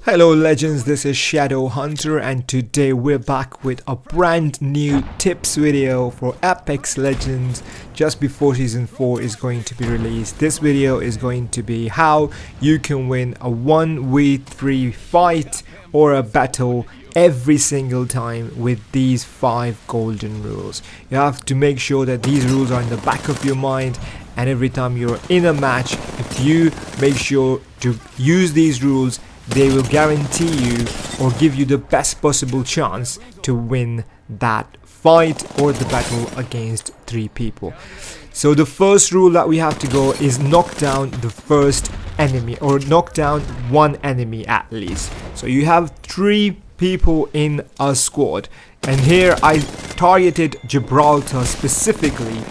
Hello legends, this is Shadow Hunter and today we're back with a brand new tips video for Apex Legends just before season 4 is going to be released. This video is going to be how you can win a 1v3 fight or a battle every single time with these 5 golden rules. You have to make sure that these rules are in the back of your mind, and every time you're in a match, if you make sure to use these rules, they will guarantee you or give you the best possible chance to win that fight or the battle against 3 people. So the first rule that we have to go is knock down the first enemy, or knock down one enemy at least. So you have 3 people in a squad, and here I targeted Gibraltar specifically,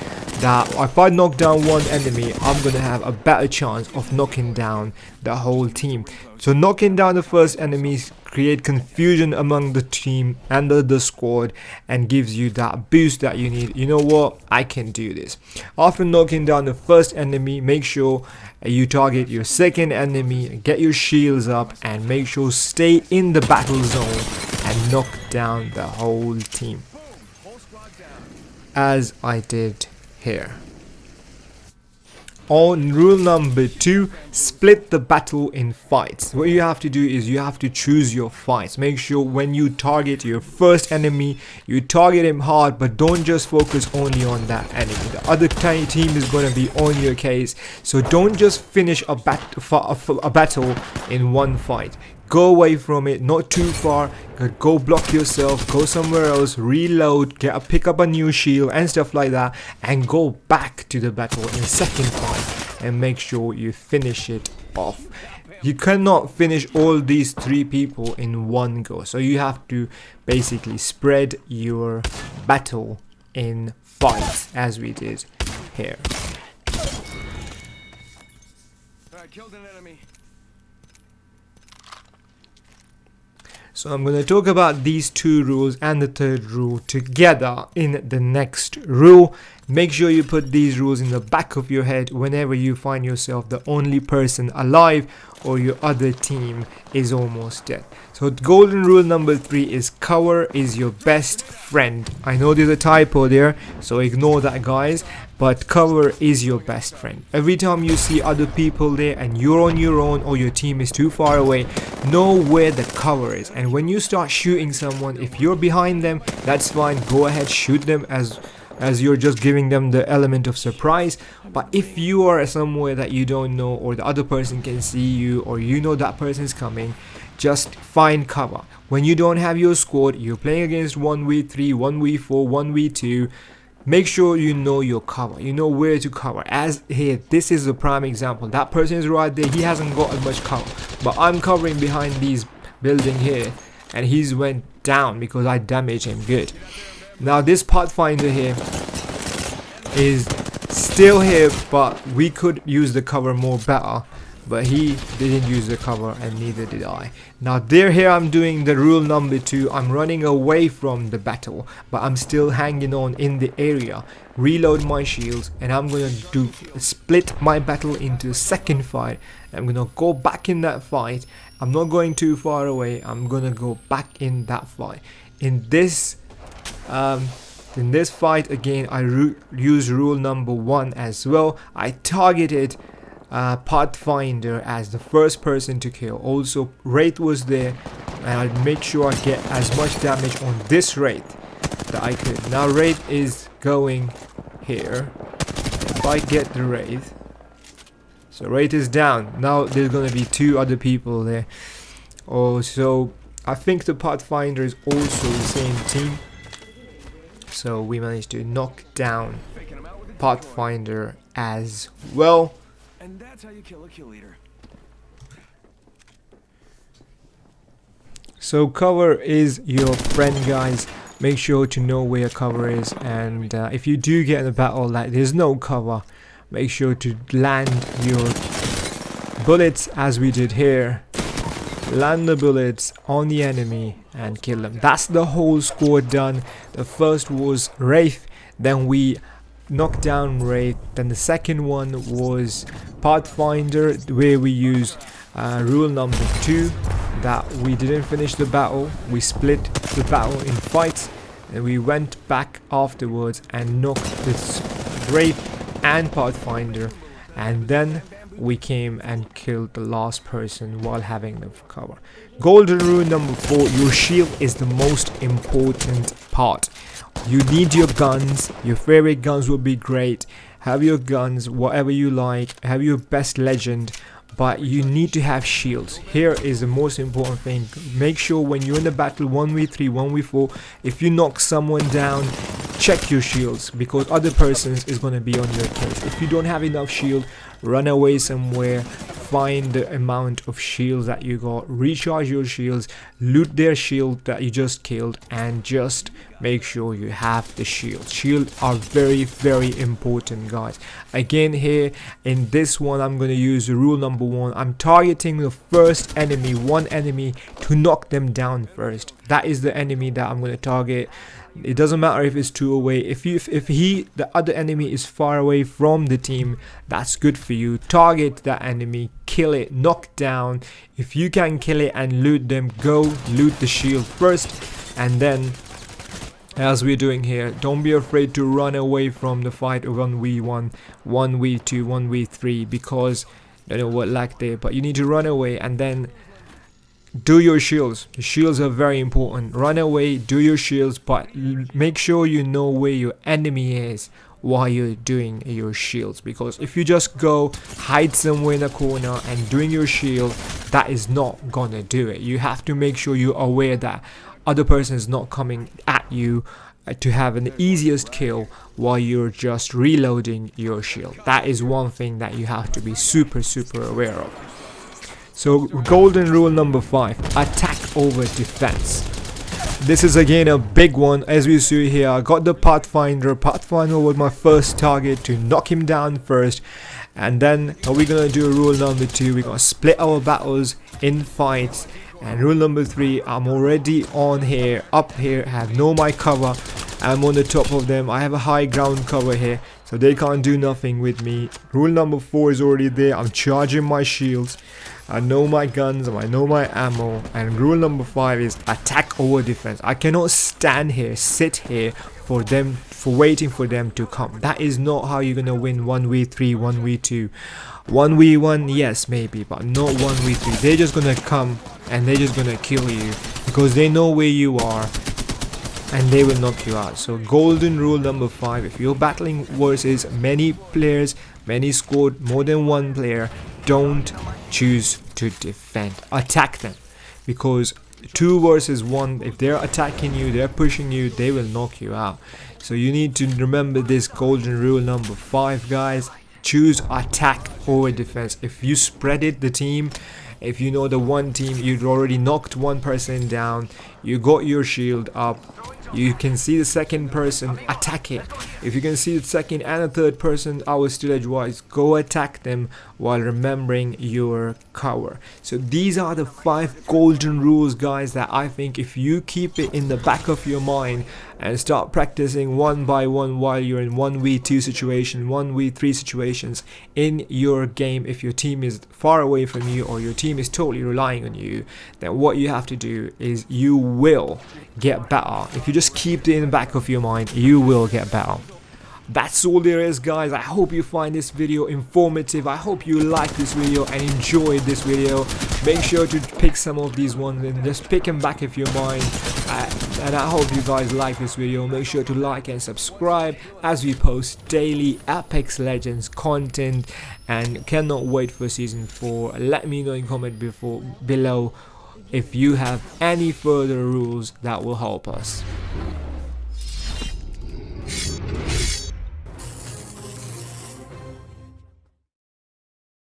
that if I knock down one enemy, I'm gonna have a better chance of knocking down the whole team. So knocking down the first enemies create confusion among the team and the squad and gives you that boost that you need. You know what, I can do this. After knocking down the first enemy, make sure you target your second enemy, get your shields up, and make sure stay in the battle zone and knock down the whole team, as I did here. On rule number 2, split the battle in fights. What you have to do is you have to choose your fights. Make sure when you target your first enemy, you target him hard, but don't just focus only on that enemy. The other team is going to be on your case, so don't just finish a battle in one fight. Go away from it, not too far. Go block yourself, go somewhere else, reload, pick up a new shield and stuff like that, and go back to the battle in second fight and make sure you finish it off. You cannot finish all these 3 people in one go, so you have to basically spread your battle in fights as we did here. I killed an enemy. So I'm going to talk about these 2 rules and the 3rd rule together in the next rule. Make sure you put these rules in the back of your head whenever you find yourself the only person alive or your other team is almost dead. So golden rule number 3 is cover is your best friend. I know there's a typo there, so ignore that guys, but cover is your best friend. Every time you see other people there and you're on your own or your team is too far away, know where the cover is, and when you start shooting someone, if you're behind them, that's fine, go ahead, shoot them as you're just giving them the element of surprise. But if you are somewhere that you don't know, or the other person can see you, or you know that person's coming, just find cover. When you don't have your squad, you're playing against 1v3, 1v4, 1v2, make sure you know your cover, you know where to cover. As here, this is a prime example. That person is right there, he hasn't got as much cover, but I'm covering behind these building here, and he's went down because I damaged him good. Now this pathfinder here is still here, but we could use the cover more better, but he didn't use the cover and neither did I. Now here I'm doing the rule number 2. I'm running away from the battle, but I'm still hanging on in the area. Reload my shields, and I'm gonna split my battle into a second fight. I'm gonna go back in that fight. I'm not going too far away, I'm gonna go back in that fight. In this fight again, I use rule number 1 as well. I targeted Pathfinder as the first person to kill. Also Wraith was there, and I'd make sure I get as much damage on this Wraith that I could. Now Wraith is going here. If I get the Wraith, so Wraith is down. Now there's gonna be 2 other people there. Also I think the Pathfinder is also the same team, so we managed to knock down Pathfinder as well. And that's how you kill a kill leader. So cover is your friend guys. Make sure to know where your cover is, and if you do get in a battle like there's no cover, make sure to land your bullets as we did here. Land the bullets on the enemy and kill them. That's the whole squad done. The first was Wraith, then we knocked down Wraith, then the second one was Pathfinder, where we used rule number 2. that we didn't finish the battle. We split the battle in fights, and we went back afterwards and knocked this Wraith and Pathfinder, and then we came and killed the last person while having the cover. Golden rule number 4, your shield is the most important part. You need your guns. Your favorite guns will be great. Have your guns, whatever you like. Have your best legend, but you need to have shields. Here is the most important thing. Make sure when you're in the battle 1v3, 1v4, if you knock someone down, check your shields, because other persons is going to be on your case. If you don't have enough shield, run away somewhere, find the amount of shields that you got, recharge your shields, loot their shield that you just killed, and just make sure you have the shield. Shields are very, very important, guys. Again, here in this one, I'm going to use the rule number 1. I'm targeting the first enemy, one enemy, to knock them down first. That is the enemy that I'm going to target. It doesn't matter if it's 2 away. If the other enemy is far away from the team, that's good for you. Target that enemy, kill it, knock down. If you can kill it and loot them, go loot the shield first, and then, as we're doing here, don't be afraid to run away from the fight 1v1, 1v2, 1v3, because I don't know what lack there, but you need to run away and then do your shields. The shields are very important. Run away, do your shields, but make sure you know where your enemy is while you're doing your shields, because if you just go hide somewhere in a corner and doing your shield, that is not gonna do it. You have to make sure you're aware that other person is not coming at you to have an easiest kill while you're just reloading your shield. That is one thing that you have to be super aware of. So golden rule number 5, attack over defense. This is again a big one. As we see here, I got the Pathfinder. Pathfinder was my first target, to knock him down first. And then we're gonna do rule number 2. We're gonna split our battles in fights. And rule number 3, I'm already on here, up here, I have no my cover. I'm on the top of them. I have a high ground cover here, so they can't do nothing with me. Rule number 4 is already there. I'm charging my shields. I know my guns, I know my ammo. And rule number 5 is attack over defense. I cannot stand here, sit here for waiting for them to come. That is not how you're gonna win 1v3, 1v2. 1v1, yes, maybe, but not 1v3. They're just gonna come and they're just gonna kill you because they know where you are and they will knock you out. So golden rule number 5, if you're battling versus many players, many squad, more than one player, don't choose to defend. Attack them, because 2 versus 1, if they're attacking you, they're pushing you, they will knock you out. So you need to remember this golden rule number 5, guys. Choose attack over defense. If you spread it, the team, if you know the one team, you'd already knocked one person down, you got your shield up, you can see the second person, attack it. If you can see the second and the third person, I would still advise go attack them while remembering your cover. So these are the 5 golden rules, guys, that I think if you keep it in the back of your mind and start practicing one by one while you're in 1v2 situation, 1v3 situations in your game, if your team is far away from you or your team is totally relying on you, then what you have to do is you will get better. If you just keep it in the back of your mind, you will get better. That's all there is, guys. I hope you find this video informative. I hope you like this video and enjoyed this video. Make sure to pick some of these ones and just pick them back if you mind. And I hope you guys like this video. Make sure to like and subscribe as we post daily Apex Legends content, and cannot wait for season 4. Let me know in comment below if you have any further rules that will help us.